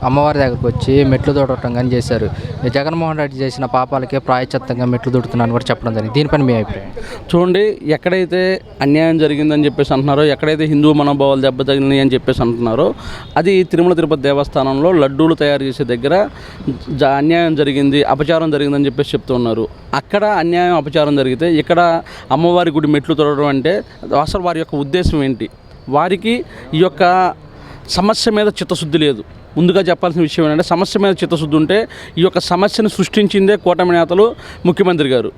అమ్మవారి దగ్గరకు వచ్చి మెట్లు తోడటం కానీ చేశారు. జగన్మోహన్ రెడ్డి చేసిన పాపాలకే ప్రాయశ్చిత్తంగా మెట్లు తోడుతున్నాను కూడా చెప్పడం జరిగింది. దీనిపైన మీ అభిప్రాయం? చూడండి, ఎక్కడైతే అన్యాయం జరిగిందని చెప్పేసి అంటున్నారో, ఎక్కడైతే హిందూ మనోభావాలు దెబ్బతగినాయి అని చెప్పేసి అంటున్నారో, అది తిరుమల తిరుపతి దేవస్థానంలో లడ్డూలు తయారు చేసే దగ్గర అన్యాయం జరిగింది, అపచారం జరిగిందని చెప్పేసి చెప్తున్నారు. అక్కడ అన్యాయం అపచారం జరిగితే ఇక్కడ అమ్మవారి గుడి మెట్లు తోడడం అంటే అసలు వారి యొక్క ఉద్దేశం ఏంటి? వారికి ఈ యొక్క సమస్య మీద చిత్తశుద్ధి లేదు. ముందుగా చెప్పాల్సిన విషయం ఏంటంటే, సమస్య మీద చిత్తశుద్ధి ఉంటే ఈ యొక్క సమస్యను సృష్టించిందే కూటమి నేతలు, ముఖ్యమంత్రి గారు.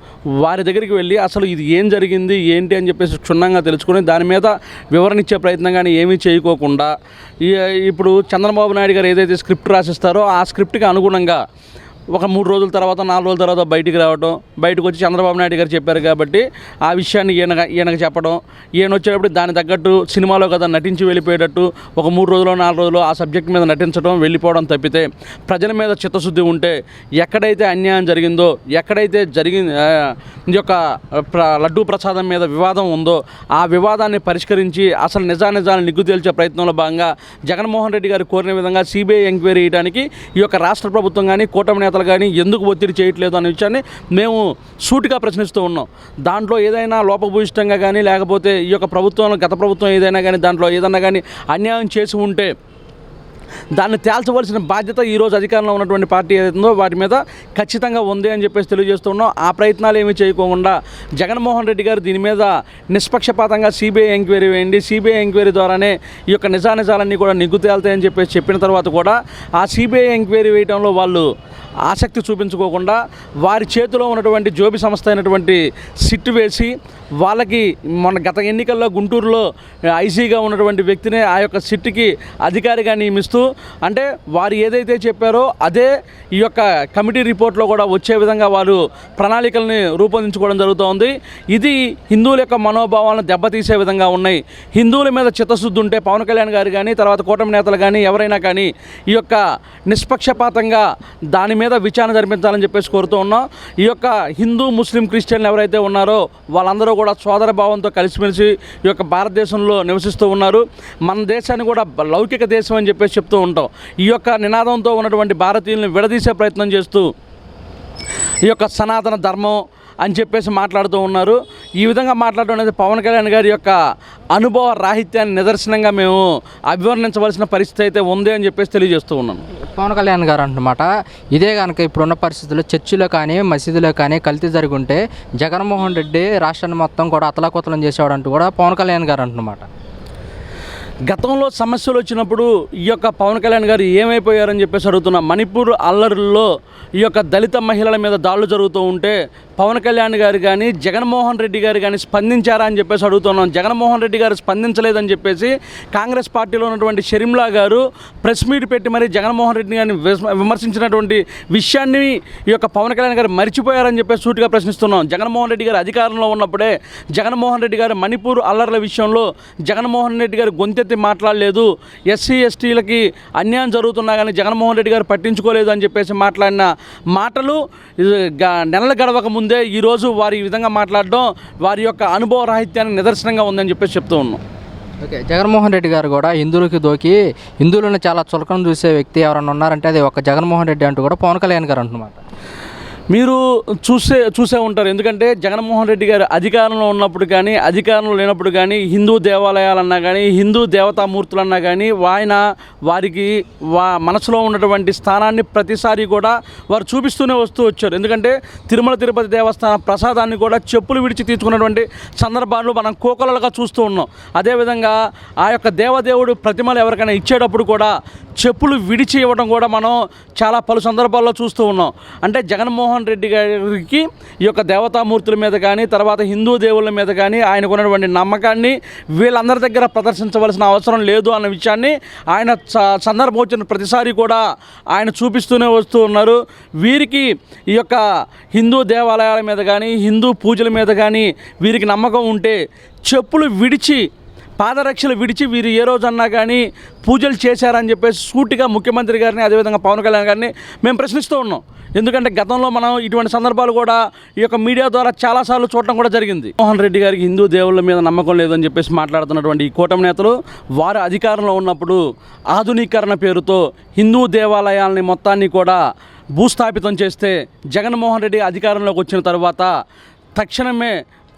వారి దగ్గరికి వెళ్ళి అసలు ఇది ఏం జరిగింది ఏంటి అని చెప్పేసి క్షుణ్ణంగా తెలుసుకొని దాని మీద వివరణ ఇచ్చే ప్రయత్నం కానీ ఏమీ చేయకోకుండా ఇప్పుడు చంద్రబాబు నాయుడు గారు ఏదైతే స్క్రిప్ట్ రాసిస్తారో ఆ స్క్రిప్ట్కి అనుగుణంగా ఒక 3 రోజుల తర్వాత 4 రోజుల తర్వాత బయటికి రావడం, బయటకు వచ్చి చంద్రబాబు నాయుడు గారు చెప్పారు కాబట్టి ఆ విషయాన్ని ఈయనకు చెప్పడం, ఈయన వచ్చేటప్పుడు దాని తగ్గట్టు సినిమాలో కదా నటించి వెళ్ళిపోయేటట్టు ఒక 3 రోజులు 4 రోజులు ఆ సబ్జెక్ట్ మీద నటించడం, వెళ్ళిపోవడం తప్పితే ప్రజల మీద చిత్తశుద్ధి ఉంటే ఎక్కడైతే అన్యాయం జరిగిందో, ఎక్కడైతే ఈ యొక్క లడ్డూ ప్రసాదం మీద వివాదం ఉందో ఆ వివాదాన్ని పరిష్కరించి అసలు నిజానిజాలను నిగ్గు తేల్చే ప్రయత్నంలో భాగంగా జగన్మోహన్ రెడ్డి గారు కోరిన విధంగా సిబిఐ ఎంక్వైరీ చేయడానికి ఈ యొక్క రాష్ట్ర ప్రభుత్వం కానీ కూటమి నేతలు కానీ ఎందుకు ఒత్తిడి చేయట్లేదు అనే విషయాన్ని మేము సూటిగా ప్రశ్నిస్తూ ఉన్నాం. దాంట్లో ఏదైనా లోపభూయిష్టంగా కానీ లేకపోతే ఈ యొక్క ప్రభుత్వం గత ప్రభుత్వం ఏదైనా కానీ దాంట్లో ఏదైనా కానీ అన్యాయం చేసి ఉంటే దాన్ని తేల్చవలసిన బాధ్యత ఈరోజు అధికారంలో ఉన్నటువంటి పార్టీ ఏదైతుందో వాటి మీద ఖచ్చితంగా ఉంది అని చెప్పేసి తెలియజేస్తున్నాం. ఆ ప్రయత్నాలు ఏమీ చేయకుండా జగన్మోహన్ రెడ్డి గారు దీని మీద నిష్పక్షపాతంగా సిబిఐ ఎంక్వైరీ వేయండి, సిబిఐ ఎంక్వైరీ ద్వారానే ఈ యొక్క నిజానిజాలన్నీ కూడా నిగ్గు తేలుతాయని చెప్పేసి చెప్పిన తర్వాత కూడా ఆ సిబిఐ ఎంక్వైరీ వేయడంలో వాళ్ళు ఆసక్తి చూపించుకోకుండా వారి చేతిలో ఉన్నటువంటి జోబి సంస్థ అయినటువంటి సిట్ వేసి వాళ్ళకి మన గత ఎన్నికల్లో గుంటూరులో ఐసీగా ఉన్నటువంటి వ్యక్తినే ఆ యొక్క సిట్కి అధికారిగా నియమిస్తూ, అంటే వారు ఏదైతే చెప్పారో అదే ఈ యొక్క కమిటీ రిపోర్ట్లో కూడా వచ్చే విధంగా వారు ప్రణాళికల్ని రూపొందించుకోవడం జరుగుతోంది. ఇది హిందువుల యొక్క మనోభావాలను దెబ్బతీసే విధంగా ఉన్నాయి. హిందువుల మీద చిత్తశుద్ధి ఉంటే పవన్ కళ్యాణ్ గారు కానీ తర్వాత కూటమి నేతలు కానీ ఎవరైనా కానీ ఈ యొక్క నిష్పక్షపాతంగా దాని మీద విచారణ జరిపించాలని చెప్పేసి కోరుతూ ఉన్నాం. ఈ యొక్క హిందూ ముస్లిం క్రిస్టియన్లు ఎవరైతే ఉన్నారో వాళ్ళందరూ కూడా సోదర భావంతో కలిసిమెలిసి ఈ యొక్క భారతదేశంలో నివసిస్తూ ఉన్నారు. మన దేశాన్ని కూడా లౌకిక దేశం అని చెప్పేసి చెప్తూ ఉంటాం. ఈ యొక్క నినాదంతో ఉన్నటువంటి భారతీయులను విడదీసే ప్రయత్నం చేస్తూ ఈ యొక్క సనాతన ధర్మం అని చెప్పేసి మాట్లాడుతూ ఉన్నారు. ఈ విధంగా మాట్లాడడం అనేది పవన్ కళ్యాణ్ గారి యొక్క అనుభవ రాహిత్యాన్ని నిదర్శనంగా మేము అభివర్ణించవలసిన పరిస్థితి అయితే ఉంది అని చెప్పేసి తెలియజేస్తూ ఉన్నాను. పవన్ కళ్యాణ్ గారు అంటున్నమాట, ఇదే కనుక ఇప్పుడున్న పరిస్థితుల్లో చర్చిలో కానీ మసీదులో కానీ కల్తీ జరిగి ఉంటే జగన్మోహన్ రెడ్డి రాష్ట్రాన్ని మొత్తం కూడా అతలాకుతలం చేసేవాడు అంటూ కూడా పవన్ కళ్యాణ్ గారు అంటున్నమాట. గతంలో సమస్యలు వచ్చినప్పుడు ఈ యొక్క పవన్ కళ్యాణ్ గారు ఏమైపోయారని చెప్పేసి అడుగుతున్నా. మణిపూర్ అల్లర్లో ఈ యొక్క దళిత మహిళల మీద దాడులు జరుగుతూ ఉంటే పవన్ కళ్యాణ్ గారు కానీ జగన్మోహన్ రెడ్డి గారు కానీ స్పందించారా అని చెప్పేసి అడుగుతున్నాం. జగన్మోహన్ రెడ్డి గారు స్పందించలేదని చెప్పేసి కాంగ్రెస్ పార్టీలో ఉన్నటువంటి షర్మిలా గారు ప్రెస్ మీట్ పెట్టి మరి జగన్మోహన్ రెడ్డి గారిని విమర్శించినటువంటి విషయాన్ని ఈ యొక్క పవన్ కళ్యాణ్ గారు మర్చిపోయారని చెప్పేసి సూటిగా ప్రశ్నిస్తున్నాం. జగన్మోహన్ రెడ్డి గారు అధికారంలో ఉన్నప్పుడే జగన్మోహన్ రెడ్డి గారు మణిపూర్ అల్లర్ల విషయంలో జగన్మోహన్ రెడ్డి గారు గొంతెత్తి మాట్లాడలేదు. ఎస్సీ ఎస్టీలకి అన్యాయం జరుగుతున్నా కానీ జగన్మోహన్ రెడ్డి గారు పట్టించుకోలేదు అని చెప్పేసి మాట్లాడిన మాటలు నెలలు గడవక ముందే ఈరోజు వారి ఈ విధంగా మాట్లాడడం వారి యొక్క అనుభవ రాహిత్యానికి నిదర్శనంగా ఉందని చెప్పేసి చెప్తూ ఉన్నాం. ఓకే, జగన్మోహన్ రెడ్డి గారు కూడా హిందువులకి దోకి హిందువులను చాలా చులకన చూసే వ్యక్తి ఎవరైనా ఉన్నారంటే అది ఒక జగన్మోహన్ రెడ్డి అంటూ కూడా పవన్ కళ్యాణ్ గారు అంటున్నమాట. మీరు చూసే ఉంటారు. ఎందుకంటే జగన్మోహన్ రెడ్డి గారు అధికారంలో ఉన్నప్పుడు కానీ అధికారంలో లేనప్పుడు కానీ హిందూ దేవాలయాలన్నా కానీ హిందూ దేవతామూర్తులన్నా కానీ వారికి మనసులో ఉన్నటువంటి స్థానాన్ని ప్రతిసారి కూడా వారు చూపిస్తూనే వస్తూ వచ్చారు. ఎందుకంటే తిరుమల తిరుపతి దేవస్థాన ప్రసాదాన్ని కూడా చెప్పులు విడిచి తీసుకున్నటువంటి సందర్భాలు మనం కోకొలలుగా చూస్తూ ఉన్నాం. అదేవిధంగా ఆ యొక్క దేవదేవుడు ప్రతిమలు ఎవరికైనా ఇచ్చేటప్పుడు కూడా చెప్పులు విడిచి ఇవ్వడం కూడా మనం చాలా పలు సందర్భాల్లో చూస్తూ ఉన్నాం. అంటే జగన్మోహన్ రెడ్డి గారికి ఈ యొక్క దేవతామూర్తుల మీద కానీ తర్వాత హిందూ దేవుళ్ళ మీద కానీ ఆయనకు ఉన్నటువంటి నమ్మకాన్ని వీళ్ళందరి దగ్గర ప్రదర్శించవలసిన అవసరం లేదు అన్న విషయాన్ని ఆయన సందర్భం వచ్చిన ప్రతిసారి కూడా ఆయన చూపిస్తూనే వస్తూ ఉన్నారు. వీరికి ఈ యొక్క హిందూ దేవాలయాల మీద కానీ హిందూ పూజల మీద కానీ వీరికి నమ్మకం ఉంటే చెప్పులు విడిచి పాదరక్షలు విడిచి వీరు ఏ రోజన్నా కానీ పూజలు చేశారని చెప్పేసి సూటిగా ముఖ్యమంత్రి గారిని అదేవిధంగా పవన్ కళ్యాణ్ గారిని మేము ప్రశ్నిస్తూ ఉన్నాం. ఎందుకంటే గతంలో మనం ఇటువంటి సందర్భాలు కూడా ఈ యొక్క మీడియా ద్వారా చాలాసార్లు చూడటం కూడా జరిగింది. మోహన్ రెడ్డి గారికి హిందూ దేవుళ్ళ మీద నమ్మకం లేదని చెప్పేసి మాట్లాడుతున్నటువంటి ఈ కూటమి నేతలు వారు అధికారంలో ఉన్నప్పుడు ఆధునీకరణ పేరుతో హిందూ దేవాలయాల్ని మొత్తాన్ని కూడా భూస్థాపితం చేస్తే జగన్మోహన్ రెడ్డి అధికారంలోకి వచ్చిన తర్వాత తక్షణమే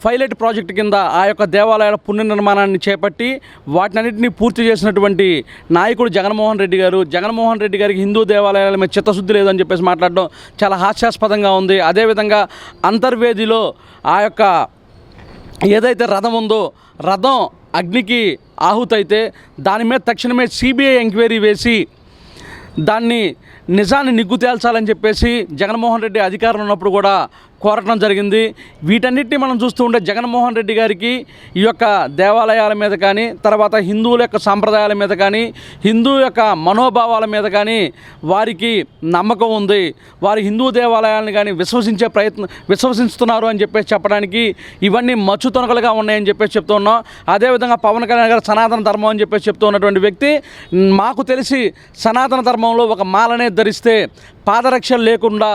పైలట్ ప్రాజెక్టు కింద ఆ యొక్క దేవాలయాల పునర్నిర్మాణాన్ని చేపట్టి వాటినన్నింటినీ పూర్తి చేసినటువంటి నాయకుడు జగన్మోహన్ రెడ్డి గారు. జగన్మోహన్ రెడ్డి గారికి హిందూ దేవాలయాల మీద చిత్తశుద్ధి లేదని చెప్పేసి మాట్లాడడం చాలా హాస్యాస్పదంగా ఉంది. అదేవిధంగా అంతర్వేదిలో ఆ యొక్క ఏదైతే రథం ఉందో రథం అగ్నికి ఆహుతైతే దాని మీద తక్షణమే సిబిఐ ఎంక్వైరీ వేసి దాన్ని నిజాన్ని నిగ్గు తేల్చాలని చెప్పేసి జగన్మోహన్ రెడ్డి అధికారంలో ఉన్నప్పుడు కూడా కోరటం జరిగింది. వీటన్నిటిని మనం చూస్తూ ఉంటే జగన్మోహన్ రెడ్డి గారికి ఈ యొక్క దేవాలయాల మీద కానీ తర్వాత హిందువుల యొక్క సాంప్రదాయాల మీద కానీ హిందూ యొక్క మనోభావాల మీద కానీ వారికి నమ్మకం ఉంది. వారి హిందూ దేవాలయాలను కానీ విశ్వసిస్తున్నారు అని చెప్పేసి చెప్పడానికి ఇవన్నీ మచ్చుతొనకలుగా ఉన్నాయని చెప్పేసి చెప్తూ ఉన్నాం. అదేవిధంగా పవన్ కళ్యాణ్ గారు సనాతన ధర్మం అని చెప్పేసి చెప్తూ ఉన్నటువంటి వ్యక్తి, మాకు తెలిసి సనాతన ధర్మంలో ఒక మాలనే ధరిస్తే పాదరక్షలు లేకుండా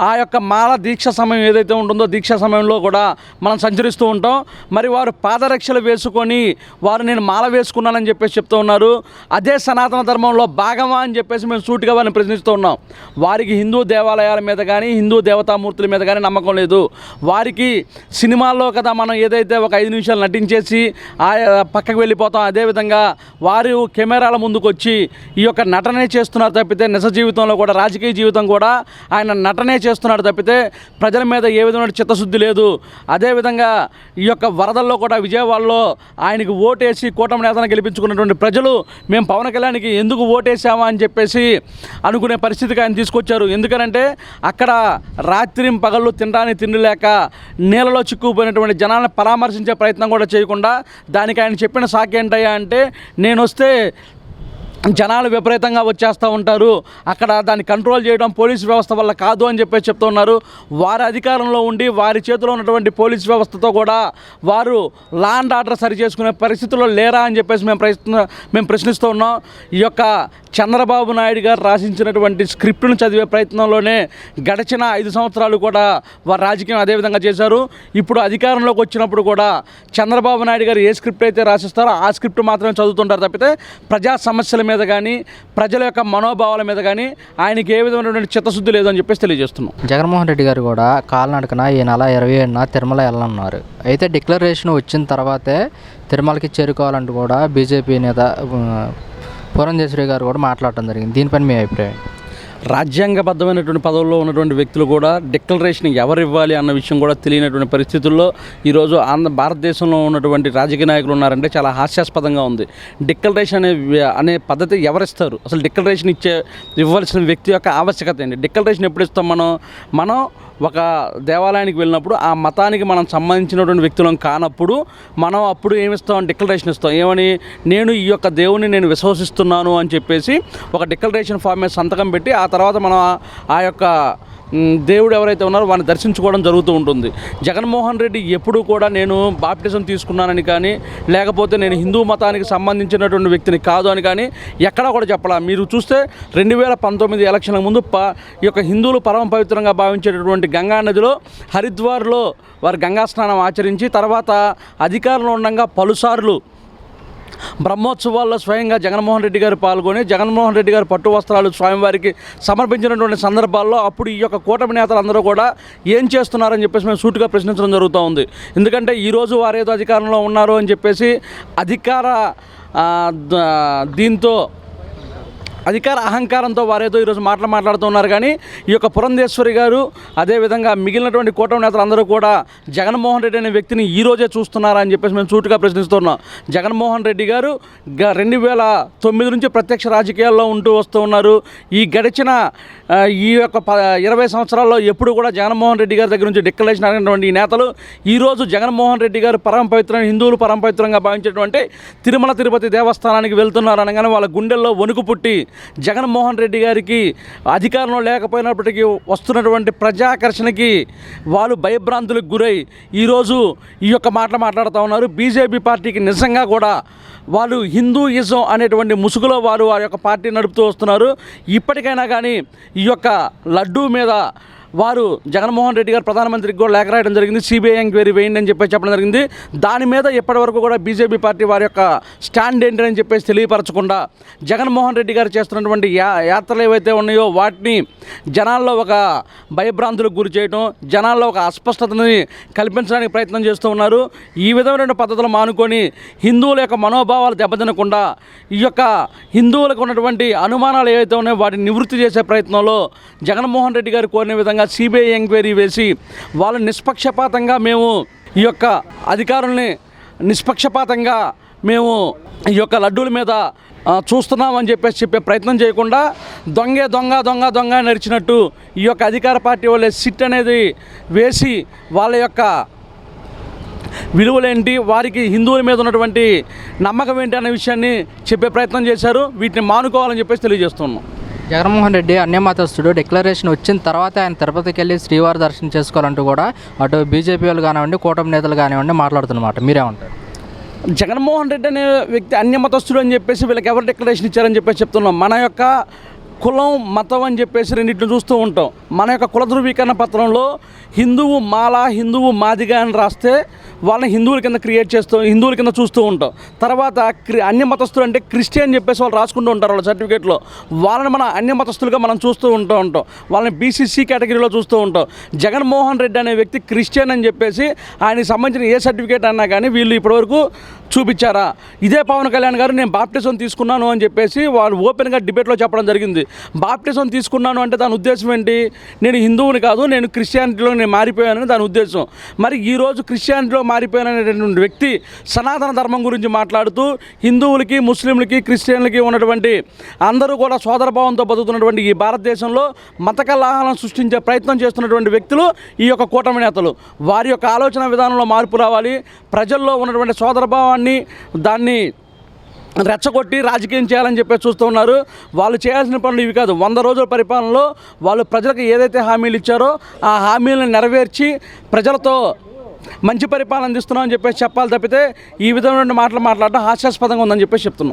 ఆ యొక్క మాల దీక్ష సమయం ఏదైతే ఉంటుందో దీక్షా సమయంలో కూడా మనం సంచరిస్తూ ఉంటాం. మరి వారు పాదరక్షలు వేసుకొని వారు నేను మాల వేసుకున్నానని చెప్పేసి చెప్తూ ఉన్నారు. అదే సనాతన ధర్మంలో భాగమా అని చెప్పేసి మేము సూటిగా వారిని ప్రశ్నిస్తూ ఉన్నాం. వారికి హిందూ దేవాలయాల మీద కానీ హిందూ దేవతామూర్తుల మీద కానీ నమ్మకం లేదు. వారికి సినిమాల్లో కదా మనం ఏదైతే ఒక 5 నిమిషాలు నటించేసి పక్కకు వెళ్ళిపోతాం, అదేవిధంగా వారు కెమెరాల ముందుకు వచ్చి ఈ యొక్క నటనే చేస్తున్నారు తప్పితే నిజ జీవితంలో కూడా రాజకీయ జీవితం కూడా ఆయన నటనే చేస్తున్నాడు తప్పితే ప్రజల మీద ఏ విధమైన చిత్తశుద్ధి లేదు. అదేవిధంగా ఈ యొక్క వరదల్లో కూడా విజయవాడలో ఆయనకు ఓటేసి కూటమి నేతను గెలిపించుకున్నటువంటి ప్రజలు మేము పవన్ కళ్యాణ్కి ఎందుకు ఓటేసామా అని చెప్పేసి అనుకునే పరిస్థితికి ఆయన తీసుకొచ్చారు. ఎందుకనంటే అక్కడ రాత్రి పగళ్ళు తినడానికి తిండి లేక నీళ్ళలో చిక్కుకుపోయినటువంటి జనాలను పరామర్శించే ప్రయత్నం కూడా చేయకుండా దానికి ఆయన చెప్పిన సాకు ఏంటయ్యా అంటే, నేను వస్తే జనాలు విపరీతంగా వచ్చేస్తూ ఉంటారు, అక్కడ దాన్ని కంట్రోల్ చేయడం పోలీసు వ్యవస్థ వల్ల కాదు అని చెప్పేసి చెప్తూ ఉన్నారు. వారి అధికారంలో ఉండి వారి చేతిలో ఉన్నటువంటి పోలీసు వ్యవస్థతో కూడా వారు లా అండ్ ఆర్డర్ సరి చేసుకునే పరిస్థితుల్లో లేరా అని చెప్పేసి మేము ప్రశ్నిస్తూ ఉన్నాం. ఈ యొక్క చంద్రబాబు నాయుడు గారు రాసించినటువంటి స్క్రిప్ట్ను చదివే ప్రయత్నంలోనే గడిచిన 5 సంవత్సరాలు కూడా వారు రాజకీయం అదేవిధంగా చేశారు. ఇప్పుడు అధికారంలోకి వచ్చినప్పుడు కూడా చంద్రబాబు నాయుడు గారు ఏ స్క్రిప్ట్ అయితే రాసిస్తారో ఆ స్క్రిప్ట్ మాత్రమే చదువుతుంటారు తప్పితే ప్రజా సమస్యల మీద కానీ ప్రజల యొక్క మనోభావాల మీద కానీ ఆయనకి ఏ విధమైనటువంటి చిత్తశుద్ధి లేదని చెప్పేసి తెలియజేస్తున్నాం. జగన్మోహన్ రెడ్డి గారు కూడా కాలినడకన ఈ నెల 27న తిరుమల వెళ్ళనున్నారు. అయితే డిక్లరేషన్ వచ్చిన తర్వాతే తిరుమలకి చేరుకోవాలంటూ కూడా బీజేపీ నేత పురంధేశ్వరి గారు కూడా మాట్లాడటం జరిగింది. దీనిపైన మీ అభిప్రాయం? రాజ్యాంగబద్ధమైనటువంటి పదవుల్లో ఉన్నటువంటి వ్యక్తులు కూడా డిక్లరేషన్ ఎవరు ఇవ్వాలి అన్న విషయం కూడా తెలియనటువంటి పరిస్థితుల్లో ఈరోజు భారతదేశంలో ఉన్నటువంటి రాజకీయ నాయకులు ఉన్నారంటే చాలా హాస్యాస్పదంగా ఉంది. డిక్లరేషన్ అనే పద్ధతి ఎవరిస్తారు? అసలు డిక్లరేషన్ ఇవ్వాల్సిన వ్యక్తి యొక్క ఆవశ్యకత ఏంటి? డిక్లరేషన్ ఎప్పుడు ఇస్తాం? మనం ఒక దేవాలయానికి వెళ్ళినప్పుడు ఆ మతానికి మనం సంబంధించినటువంటి వ్యక్తులను కానప్పుడు మనం అప్పుడు ఏమిస్తాం? డిక్లరేషన్ ఇస్తాం. ఏమని? నేను ఈ యొక్క దేవుని నేను విశ్వసిస్తున్నాను అని చెప్పేసి ఒక డిక్లరేషన్ ఫామ్ మీద సంతకం పెట్టి ఆ తర్వాత మనం ఆ యొక్క దేవుడు ఎవరైతే ఉన్నారో వారిని దర్శించుకోవడం జరుగుతూ ఉంటుంది. జగన్మోహన్ రెడ్డి ఎప్పుడు కూడా నేను బాప్టిజం తీసుకున్నానని కానీ లేకపోతే నేను హిందూ మతానికి సంబంధించినటువంటి వ్యక్తిని కాదు అని కానీ ఎక్కడా కూడా చెప్పాల. మీరు చూస్తే 2019 ఎలక్షన్ల ముందు ఈ యొక్క హిందువులు పరమ పవిత్రంగా భావించేటటువంటి గంగా నదిలో హరిద్వార్లో వారు గంగా స్నానం ఆచరించి తర్వాత అధికారంలో ఉండగా పలుసార్లు బ్రహ్మోత్సవాల్లో స్వయంగా జగన్మోహన్ రెడ్డి గారు పాల్గొని జగన్మోహన్ రెడ్డి గారు పట్టు వస్త్రాలు స్వామివారికి సమర్పించినటువంటి సందర్భాల్లో అప్పుడు ఈ యొక్క కూటమి నేతలందరూ కూడా ఏం చేస్తున్నారని చెప్పేసి మేము సూటిగా ప్రశ్నించడం జరుగుతూ ఉంది. ఎందుకంటే ఈరోజు వారేదో అధికారంలో ఉన్నారు అని చెప్పేసి దీంతో అధికార అహంకారంతో వారేదో ఈరోజు మాట్లాడుతూ ఉన్నారు. కానీ ఈ యొక్క పురంధేశ్వరి గారు అదేవిధంగా మిగిలినటువంటి కూటమి నేతలు అందరూ కూడా జగన్మోహన్ రెడ్డి అనే వ్యక్తిని ఈరోజే చూస్తున్నారా అని చెప్పేసి మేము సూటిగా ప్రశ్నిస్తున్నాం. జగన్మోహన్ రెడ్డి గారు 2009 నుంచి ప్రత్యక్ష రాజకీయాల్లో ఉంటూ వస్తూ ఉన్నారు. ఈ గడిచిన ఈ యొక్క 20 సంవత్సరాల్లో ఎప్పుడు కూడా జగన్మోహన్ రెడ్డి గారి దగ్గర నుంచి డిక్లరేషన్ అయినటువంటి ఈ నేతలు ఈరోజు జగన్మోహన్ రెడ్డి గారు పరమ పవిత్రమైన హిందువులు పరమ పవిత్రంగా భావించేటువంటి తిరుమల తిరుపతి దేవస్థానానికి వెళ్తున్నారు అనగానే వాళ్ళ గుండెల్లో వణుకు పుట్టి జగన్మోహన్ రెడ్డి గారికి అధికారంలో లేకపోయినప్పటికీ వస్తున్నటువంటి ప్రజాకర్షణకి వాళ్ళు భయభ్రాంతులకు గురై ఈరోజు ఈ యొక్క మాట్లాడుతూ ఉన్నారు. బీజేపీ పార్టీకి నిజంగా కూడా వాళ్ళు హిందూయిజం అనేటువంటి ముసుగులో వారు వారి యొక్క పార్టీ నడుపుతూ వస్తున్నారు. ఇప్పటికైనా కానీ ఈ యొక్క లడ్డూ మీద వారు జగన్మోహన్ రెడ్డి గారు ప్రధానమంత్రికి కూడా లేఖ రాయడం జరిగింది. సిబిఐ ఎంక్వైరీ వేయండి అని చెప్పడం జరిగింది. దాని మీద ఇప్పటివరకు కూడా బీజేపీ పార్టీ వారి యొక్క స్టాండ్ ఏంటని చెప్పేసి తెలియపరచకుండా జగన్మోహన్ రెడ్డి గారు చేస్తున్నటువంటి యాత్రలు ఏవైతే ఉన్నాయో వాటిని జనాల్లో ఒక భయభ్రాంతులకు గురి చేయడం, జనాల్లో ఒక అస్పష్టతని కల్పించడానికి ప్రయత్నం చేస్తూ ఉన్నారు. ఈ విధమైన పద్ధతులు మానుకొని హిందువుల యొక్క మనోభావాలు దెబ్బతినకుండా ఈ యొక్క హిందువులకు ఉన్నటువంటి అనుమానాలు ఏవైతే ఉన్నాయో వాటిని నివృత్తి చేసే ప్రయత్నంలో జగన్మోహన్ రెడ్డి గారు కోరిన విధంగా సిబిఐ ఎంక్వైరీ వేసి వాళ్ళు నిష్పక్షపాతంగా మేము ఈ యొక్క అధికారుల్ని నిష్పక్షపాతంగా మేము ఈ యొక్క లడ్డూల మీద చూస్తున్నామని చెప్పే ప్రయత్నం చేయకుండా దొంగే దొంగ దొంగ దొంగ నడిచినట్టు ఈ యొక్క అధికార పార్టీ వాళ్ళే సిట్ అనేది వేసి వాళ్ళ యొక్క విలువలేంటి, వారికి హిందువుల మీద ఉన్నటువంటి నమ్మకం ఏంటి అనే విషయాన్ని చెప్పే ప్రయత్నం చేశారు. వీటిని మానుకోవాలని చెప్పేసి తెలియజేస్తున్నాం. జగన్మోహన్ రెడ్డి అన్యమతస్థుడు డిక్లరేషన్ వచ్చిన తర్వాత ఆయన తిరుపతికి వెళ్ళి శ్రీవారి దర్శనం చేసుకోవాలంటూ కూడా అటు బీజేపీ వాళ్ళు కానివ్వండి, కూటమి నేతలు కానివ్వండి మాట్లాడుతున్నమాట. మీరేమంటారు? జగన్మోహన్ రెడ్డి అనే వ్యక్తి అన్యమతస్థుడు అని చెప్పేసి వీళ్ళకి ఎవరు డిక్లరేషన్ ఇచ్చారని చెప్పేసి చెప్తున్నాం. మన యొక్క కులం మతం అని చెప్పేసి రెండింటిని చూస్తూ ఉంటాం. మన యొక్క కుల ధృవీకరణ పత్రంలో హిందువు మాల, హిందువు మాదిగా అని రాస్తే వాళ్ళని హిందువుల కింద హిందువుల కింద చూస్తూ ఉంటాం. తర్వాత అన్య మతస్థులు అంటే క్రిస్టియన్ చెప్పేసి వాళ్ళు రాసుకుంటూ ఉంటారు వాళ్ళ సర్టిఫికేట్లో. వాళ్ళని మన అన్య మతస్థులుగా మనం చూస్తూ ఉంటాం. వాళ్ళని బీసీసీ కేటగిరీలో చూస్తూ ఉంటాం. జగన్మోహన్ రెడ్డి అనే వ్యక్తి క్రిస్టియన్ అని చెప్పేసి ఆయనకి సంబంధించిన ఏ సర్టిఫికేట్ అన్నా కానీ వీళ్ళు ఇప్పటివరకు చూపించారా? ఇదే పవన్ కళ్యాణ్ గారు నేను బాప్టిజం తీసుకున్నాను అని చెప్పేసి వాళ్ళు ఓపెన్గా డిబేట్లో చెప్పడం జరిగింది. బాప్టిజం తీసుకున్నాను అంటే దాని ఉద్దేశం ఏంటి? నేను హిందువుని కాదు, నేను క్రిస్టియానిటీలో నేను మారిపోయానని దాని ఉద్దేశం. మరి ఈరోజు క్రిస్టియానిటీలో మారిపోయాననేటువంటి వ్యక్తి సనాతన ధర్మం గురించి మాట్లాడుతూ హిందువులకి, ముస్లింలకి, క్రిస్టియన్లకి ఉన్నటువంటి అందరూ కూడా సోదరభావంతో బతుకుతున్నటువంటి ఈ భారతదేశంలో మత కలహాలను సృష్టించే ప్రయత్నం చేస్తున్నటువంటి వ్యక్తులు ఈ యొక్క కూటమి నేతలు. వారి యొక్క ఆలోచన విధానంలో మార్పు రావాలి. ప్రజల్లో ఉన్నటువంటి సోదరభావాన్ని దాన్ని రెచ్చగొట్టి రాజకీయం చేయాలని చెప్పి చూస్తూ ఉన్నారు. వాళ్ళు చేయాల్సిన పనులు ఇవి కాదు. 100 రోజుల పరిపాలనలో వాళ్ళు ప్రజలకు ఏదైతే హామీలు ఇచ్చారో ఆ హామీలను నెరవేర్చి ప్రజలతో మంచి పరిపాలన అందిస్తున్నామని చెప్పేసి చెప్పాలి తప్పితే ఈ విధమైన మాటలు మాట్లాడడం హాస్యాస్పదంగా ఉందని చెప్పేసి చెప్తున్నాం.